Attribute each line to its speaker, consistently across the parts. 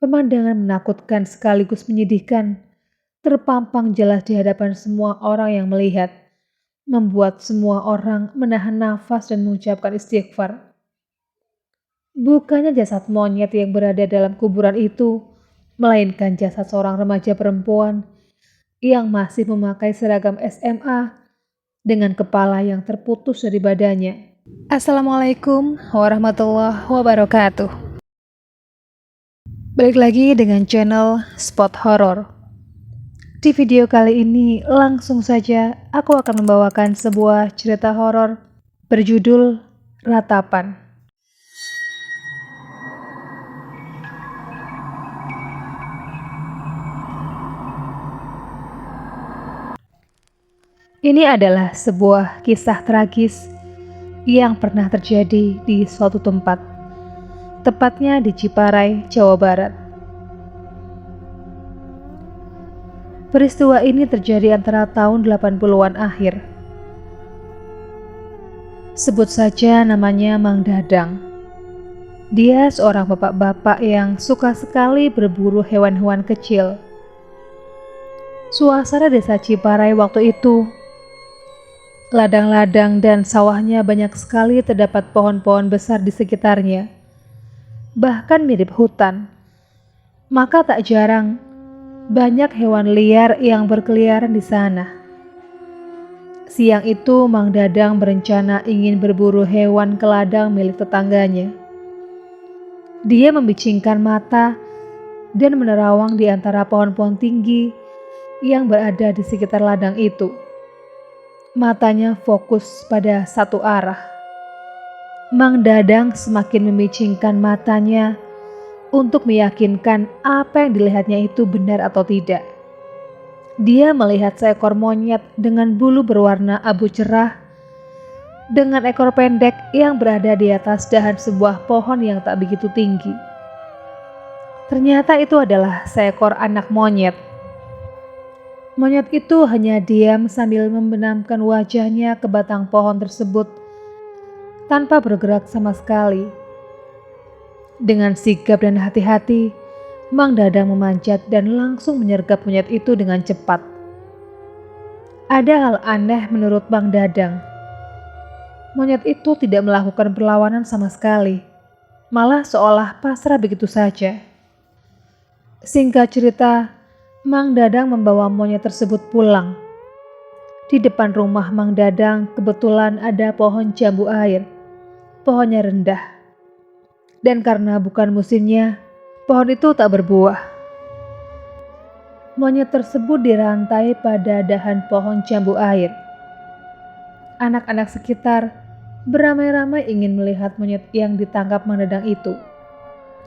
Speaker 1: Pemandangan menakutkan sekaligus menyedihkan, terpampang jelas di hadapan semua orang yang melihat, membuat semua orang menahan nafas dan mengucapkan istighfar. Bukannya jasad monyet yang berada dalam kuburan itu, melainkan jasad seorang remaja perempuan yang masih memakai seragam SMA dengan kepala yang terputus dari badannya. Assalamualaikum warahmatullahi wabarakatuh. Balik lagi dengan channel Spot Horror. Di video kali ini langsung saja aku akan membawakan sebuah cerita horor berjudul Ratapan. Ini adalah sebuah kisah tragis yang pernah terjadi di suatu tempat, tepatnya di Ciparai, Jawa Barat. Peristiwa ini terjadi antara tahun 80-an akhir. Sebut saja namanya Mang Dadang. Dia seorang bapak-bapak yang suka sekali berburu hewan-hewan kecil. Suasana desa Ciparai waktu itu, ladang-ladang dan sawahnya banyak sekali terdapat pohon-pohon besar di sekitarnya, bahkan mirip hutan. Maka tak jarang banyak hewan liar yang berkeliaran di sana. Siang itu Mang Dadang berencana ingin berburu hewan ke ladang milik tetangganya. Dia membicingkan mata dan menerawang di antara pohon-pohon tinggi yang berada di sekitar ladang itu. Matanya fokus pada satu arah. Mang Dadang semakin memicingkan matanya untuk meyakinkan apa yang dilihatnya itu benar atau tidak. Dia melihat seekor monyet dengan bulu berwarna abu cerah dengan ekor pendek yang berada di atas dahan sebuah pohon yang tak begitu tinggi. Ternyata itu adalah seekor anak monyet. Monyet itu hanya diam sambil membenamkan wajahnya ke batang pohon tersebut tanpa bergerak sama sekali. Dengan sigap dan hati-hati, Mang Dadang memanjat dan langsung menyergap monyet itu dengan cepat. Ada hal aneh menurut Mang Dadang. Monyet itu tidak melakukan perlawanan sama sekali, malah seolah pasrah begitu saja. Singkat cerita, Mang Dadang membawa monyet tersebut pulang. Di depan rumah Mang Dadang kebetulan ada pohon jambu air. Pohonnya rendah. Dan karena bukan musimnya, pohon itu tak berbuah. Monyet tersebut dirantai pada dahan pohon jambu air. Anak-anak sekitar beramai-ramai ingin melihat monyet yang ditangkap Mang Dadang itu.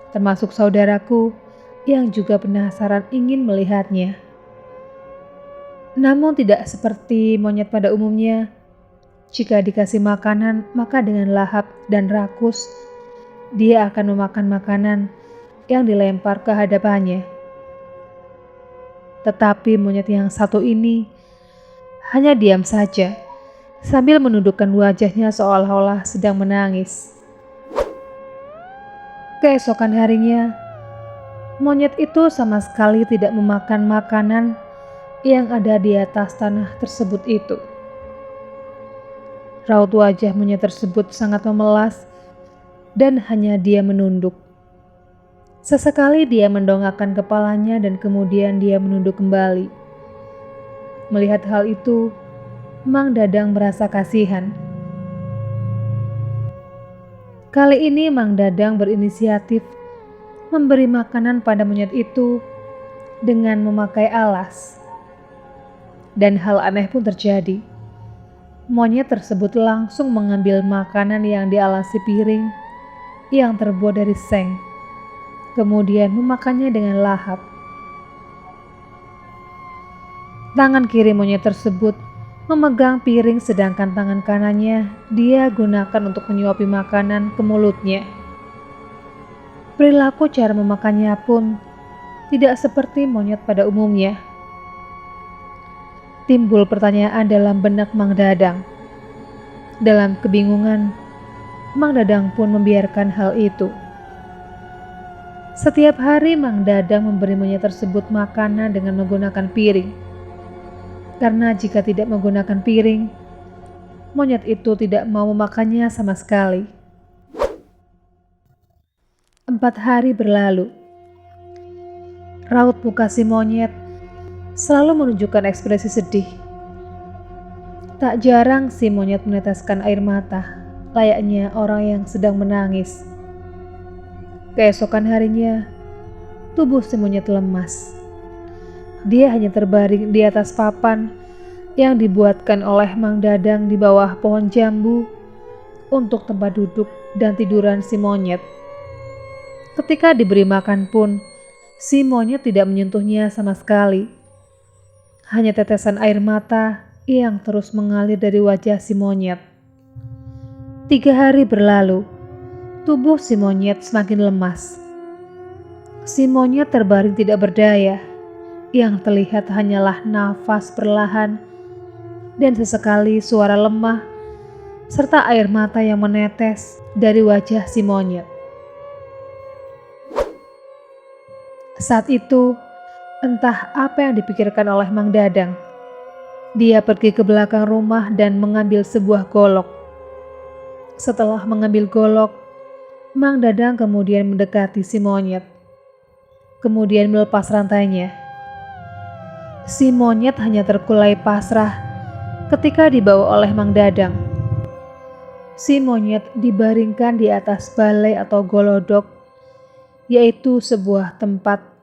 Speaker 1: Termasuk saudaraku yang juga penasaran ingin melihatnya. Namun tidak seperti monyet pada umumnya. Jika dikasih makanan, maka dengan lahap dan rakus, dia akan memakan makanan yang dilempar ke hadapannya. Tetapi monyet yang satu ini hanya diam saja, sambil menundukkan wajahnya seolah-olah sedang menangis. Keesokan harinya, monyet itu sama sekali tidak memakan makanan yang ada di atas tanah tersebut itu. Raut wajah monyet tersebut sangat memelas dan hanya dia menunduk. Sesekali dia mendongakkan kepalanya dan kemudian dia menunduk kembali. Melihat hal itu, Mang Dadang merasa kasihan. Kali ini Mang Dadang berinisiatif memberi makanan pada monyet itu dengan memakai alas. Dan hal aneh pun terjadi. Monyet tersebut langsung mengambil makanan yang dialasi piring yang terbuat dari seng, kemudian memakannya dengan lahap. Tangan kiri monyet tersebut memegang piring sedangkan tangan kanannya dia gunakan untuk menyuapi makanan ke mulutnya. Perilaku cara memakannya pun tidak seperti monyet pada umumnya. Timbul pertanyaan dalam benak Mang Dadang. Dalam kebingungan, Mang Dadang pun membiarkan hal itu. Setiap hari Mang Dadang memberi monyet tersebut makanan dengan menggunakan piring. Karena jika tidak menggunakan piring, monyet itu tidak mau memakannya sama sekali. 4 hari berlalu. Raut muka si monyet selalu menunjukkan ekspresi sedih. Tak jarang si monyet meneteskan air mata, layaknya orang yang sedang menangis. Keesokan harinya, tubuh si monyet lemas. Dia hanya terbaring di atas papan yang dibuatkan oleh Mang Dadang di bawah pohon jambu untuk tempat duduk dan tiduran si monyet. Ketika diberi makan pun, si monyet tidak menyentuhnya sama sekali. Hanya tetesan air mata yang terus mengalir dari wajah si monyet. 3 hari berlalu, tubuh si monyet semakin lemas. Si monyet terbaring tidak berdaya, yang terlihat hanyalah nafas perlahan dan sesekali suara lemah serta air mata yang menetes dari wajah si monyet. Saat itu, entah apa yang dipikirkan oleh Mang Dadang. Dia pergi ke belakang rumah dan mengambil sebuah golok. Setelah mengambil golok, Mang Dadang kemudian mendekati si monyet. Kemudian melepas rantainya. Si monyet hanya terkulai pasrah ketika dibawa oleh Mang Dadang. Si monyet dibaringkan di atas balai atau golodok, yaitu sebuah tempat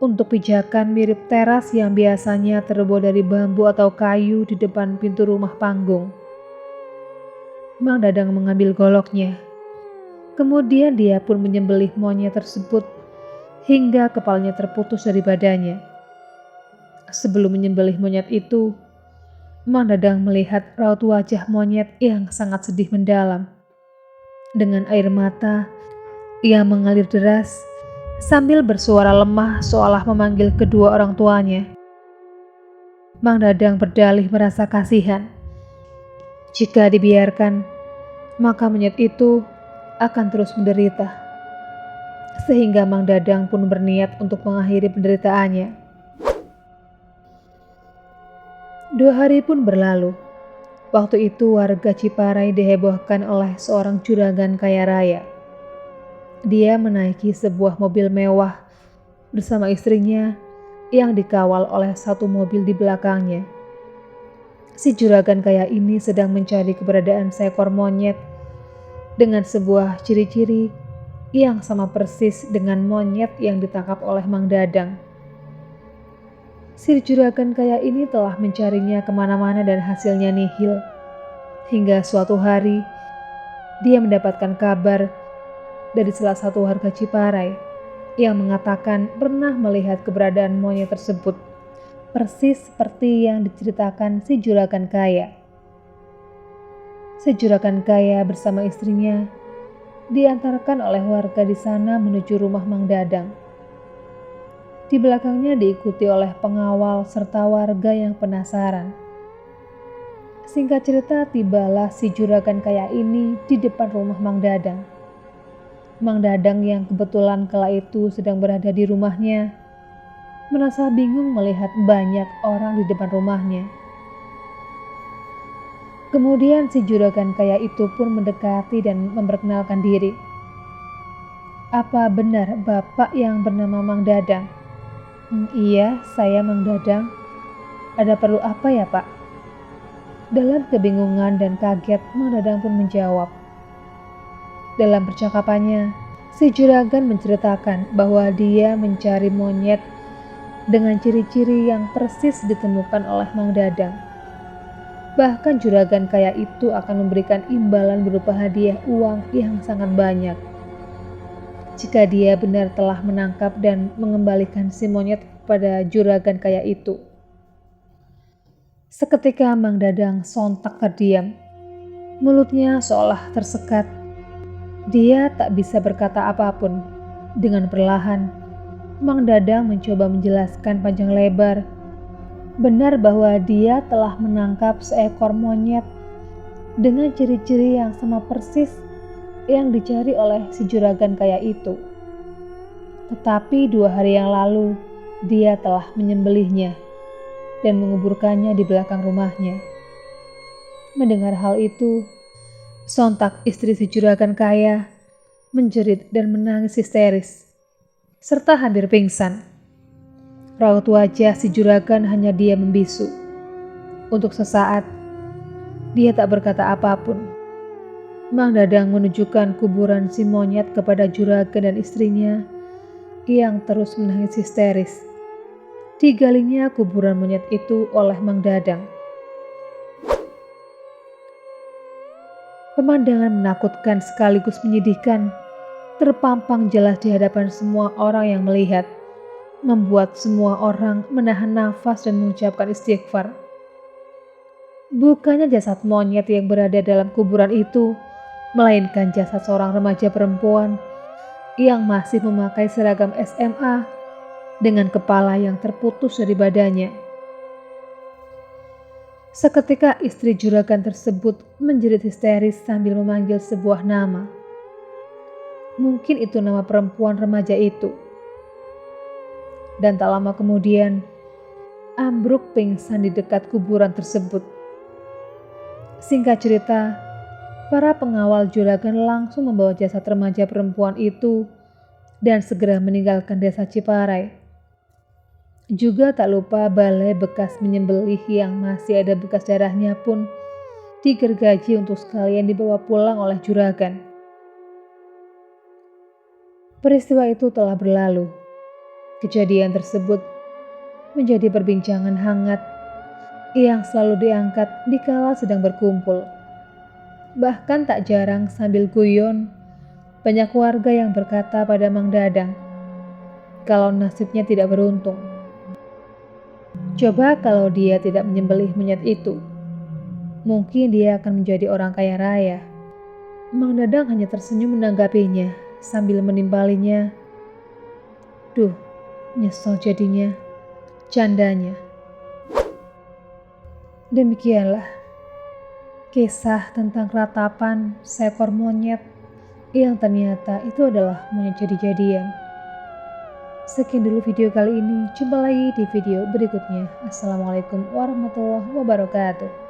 Speaker 1: untuk pijakan mirip teras yang biasanya terbuat dari bambu atau kayu di depan pintu rumah panggung. Mang Dadang mengambil goloknya. Kemudian dia pun menyembelih monyet tersebut hingga kepalanya terputus dari badannya. Sebelum menyembelih monyet itu, Mang Dadang melihat raut wajah monyet yang sangat sedih mendalam. Dengan air mata yang mengalir deras, sambil bersuara lemah seolah memanggil kedua orang tuanya. Mang Dadang berdalih merasa kasihan. Jika dibiarkan, maka monyet itu akan terus menderita. Sehingga Mang Dadang pun berniat untuk mengakhiri penderitaannya. 2 hari pun berlalu. Waktu itu warga Ciparai dihebohkan oleh seorang juragan kaya raya. Dia menaiki sebuah mobil mewah bersama istrinya yang dikawal oleh satu mobil di belakangnya. Si juragan kaya ini sedang mencari keberadaan seekor monyet dengan sebuah ciri-ciri yang sama persis dengan monyet yang ditangkap oleh Mang Dadang. Si juragan kaya ini telah mencarinya kemana-mana dan hasilnya nihil. Hingga suatu hari, dia mendapatkan kabar dari salah satu warga Ciparai yang mengatakan pernah melihat keberadaan monyet tersebut, persis seperti yang diceritakan si juragan kaya. Si juragan kaya bersama istrinya diantarkan oleh warga di sana menuju rumah Mang Dadang. Di belakangnya diikuti oleh pengawal serta warga yang penasaran. Singkat cerita, tibalah si juragan kaya ini di depan rumah Mang Dadang. Mang Dadang yang kebetulan kala itu sedang berada di rumahnya, merasa bingung melihat banyak orang di depan rumahnya. Kemudian si juragan kaya itu pun mendekati dan memperkenalkan diri. "Apa benar Bapak yang bernama Mang Dadang?" Iya, saya Mang Dadang. Ada perlu apa ya Pak?" Dalam kebingungan dan kaget, Mang Dadang pun menjawab. Dalam percakapannya, si juragan menceritakan bahwa dia mencari monyet dengan ciri-ciri yang persis ditemukan oleh Mang Dadang. Bahkan juragan kaya itu akan memberikan imbalan berupa hadiah uang yang sangat banyak jika dia benar telah menangkap dan mengembalikan si monyet kepada juragan kaya itu. Seketika Mang Dadang sontak terdiam. Mulutnya seolah tersekat. Dia tak bisa berkata apapun. Dengan perlahan, Mang Dadang mencoba menjelaskan panjang lebar. Benar bahwa dia telah menangkap seekor monyet dengan ciri-ciri yang sama persis yang dicari oleh si juragan kaya itu. Tetapi 2 hari yang lalu, dia telah menyembelihnya dan menguburkannya di belakang rumahnya. Mendengar hal itu, sontak istri si juragan kaya menjerit dan menangis histeris, serta hampir pingsan. Raut wajah si juragan hanya dia membisu. Untuk sesaat, dia tak berkata apapun. Mang Dadang menunjukkan kuburan si monyet kepada juragan dan istrinya yang terus menangis histeris. Digalinya kuburan monyet itu oleh Mang Dadang. Pemandangan menakutkan sekaligus menyedihkan terpampang jelas di hadapan semua orang yang melihat, membuat semua orang menahan nafas dan mengucapkan istighfar. Bukannya jasad monyet yang berada dalam kuburan itu, melainkan jasad seorang remaja perempuan yang masih memakai seragam SMA dengan kepala yang terputus dari badannya. Seketika istri juragan tersebut menjerit histeris sambil memanggil sebuah nama. Mungkin itu nama perempuan remaja itu. Dan tak lama kemudian, ambruk pingsan di dekat kuburan tersebut. Singkat cerita, para pengawal juragan langsung membawa jasad remaja perempuan itu dan segera meninggalkan desa Ciparai. Juga tak lupa balai bekas menyembelih yang masih ada bekas darahnya pun digergaji untuk sekalian dibawa pulang oleh juragan. Peristiwa itu telah berlalu. Kejadian tersebut menjadi perbincangan hangat yang selalu diangkat dikala sedang berkumpul. Bahkan tak jarang sambil guyon, banyak warga yang berkata pada Mang Dadang, kalau nasibnya tidak beruntung. Coba kalau dia tidak menyembelih monyet itu, mungkin dia akan menjadi orang kaya raya. Mang Dadang hanya tersenyum menanggapinya sambil menimpalinya. Duh, nyesel jadinya, candanya. Demikianlah kisah tentang ratapan seekor monyet yang ternyata itu adalah monyet jadi-jadian. Sekian dulu video kali ini, jumpa lagi di video berikutnya. Assalamualaikum warahmatullahi wabarakatuh.